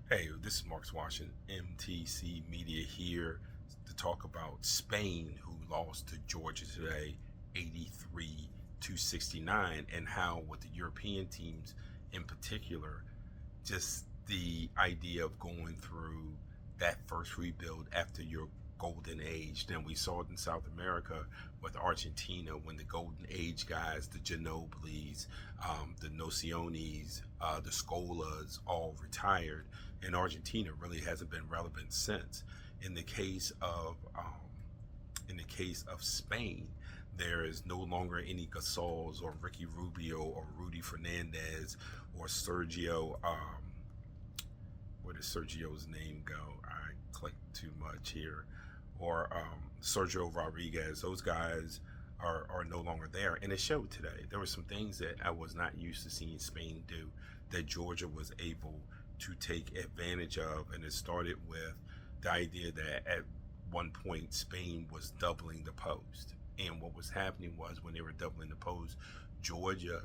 Hey, this is Marcus Washington, MTC Media here to talk about Spain, who lost to Georgia today, 83-69, and how with the European teams in particular, just the idea of going through that first rebuild after your golden age. Then we saw it in South America with Argentina when the golden age guys, the Ginobiles, the Nociones, the Scolas, all retired, and Argentina really hasn't been relevant since. In the case of Spain, there is no longer any Gasols or Ricky Rubio or Rudy Fernandez or Sergio. Where does Sergio's name go? I clicked too much here. Or Sergio Rodriguez. Those guys are no longer there. And it showed today. There were some things that I was not used to seeing Spain do that Georgia was able to take advantage of. And it started with the idea that at one point Spain was doubling the post. And what was happening was when they were doubling the post, Georgia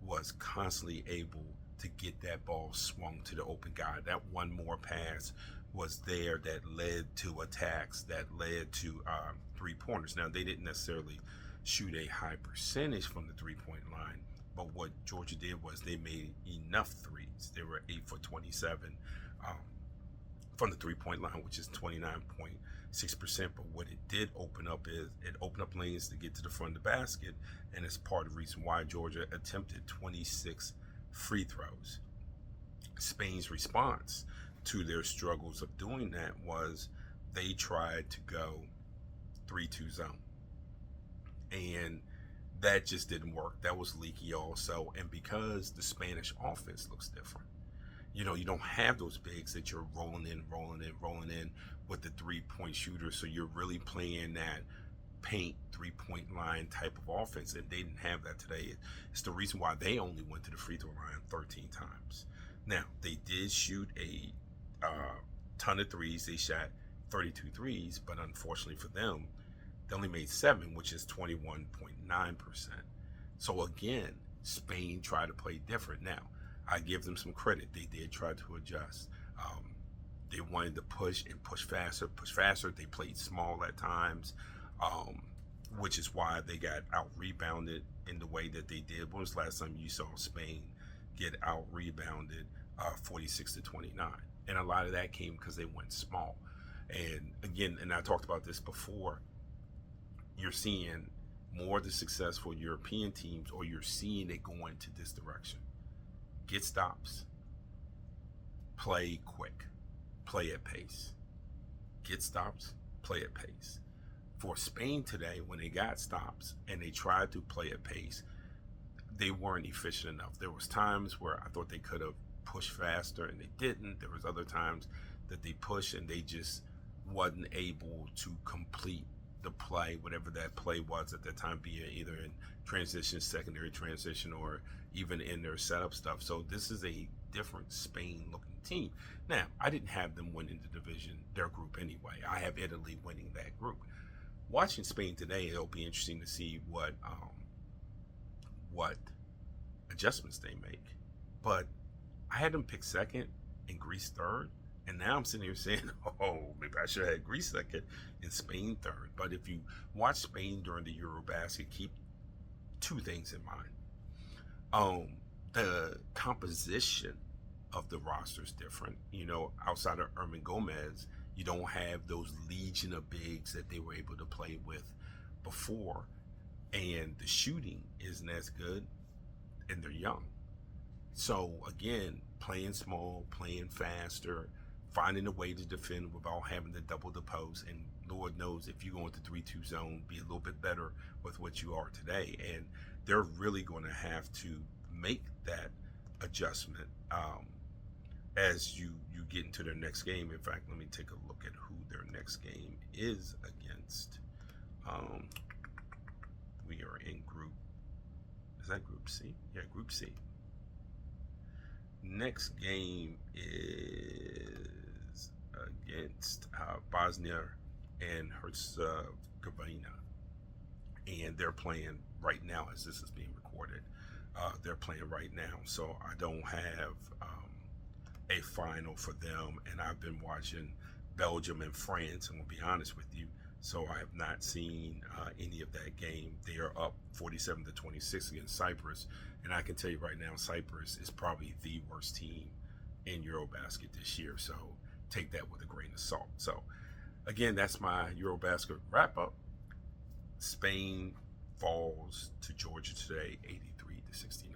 was constantly able to get that ball swung to the open guy. That one more pass was there that led to attacks, that led to 3-pointers. Now, they didn't necessarily shoot a high percentage from the 3-point line, but what Georgia did was they made enough threes. They were 8 for 27 um, from the 3-point line, which is 29.6%. But what it did open up is it opened up lanes to get to the front of the basket, and it's part of the reason why Georgia attempted 26 free throws. Spain's response to their struggles of doing that was they tried to go 3-2 zone. And that just didn't work. That was leaky also. And because the Spanish offense looks different, you don't have those bigs that you're rolling in with the 3-point shooter. So you're really playing that paint 3-point line type of offense, and they didn't have that today. It's the reason why they only went to the free throw line 13 times. Now, they did shoot a ton of threes. They shot 32 threes, but unfortunately for them, they only made 7, which is 21.9%. So again, Spain tried to play different. Now, I give them some credit. They did try to adjust. They wanted to push and push faster. They played small at times, which is why they got out-rebounded in the way that they did. When was the last time you saw Spain get out-rebounded 46-29? And a lot of that came because they went small. And again, and I talked about this before, you're seeing more of the successful European teams, or you're seeing it going to this direction. Get stops. Play quick. Play at pace. Get stops. Play at pace. For Spain today, when they got stops and they tried to play at pace, they weren't efficient enough. There was times where I thought they could have pushed faster and they didn't. There was other times that they pushed and they just wasn't able to complete the play, whatever that play was at that time, be it either in transition, secondary transition, or even in their setup stuff. So this is a different Spain looking team. Now, I didn't have them winning the division, their group anyway. I have Italy winning that group. Watching Spain today, it'll be interesting to see what adjustments they make. But I had them pick second and Greece third. And now I'm sitting here saying, oh, maybe I should have had Greece second and Spain third. But if you watch Spain during the EuroBasket, keep two things in mind. The composition of the roster is different. Outside of Herman Gomez, you don't have those legion of bigs that they were able to play with before. And the shooting isn't as good, and they're young. So again, playing small, playing faster, finding a way to defend without having to double the post. And Lord knows if you go into 3-2 zone, be a little bit better with what you are today. And they're really going to have to make that adjustment as you get into their next game. In fact, let me take a look at who their next game is against. We are in is that Group C? Yeah, Group C. Next game is against Bosnia and Herzegovina, and they're playing right now as this is being recorded. They're playing right now, so I don't have a final for them, and I've been watching Belgium and France. I'm gonna be honest with you, so I have not seen any of that game. They are up 47-26 against Cyprus, and I can tell you right now, Cyprus is probably the worst team in EuroBasket this year. So take that with a grain of salt. So again, that's my EuroBasket wrap up. Spain falls to Georgia today, 83-69.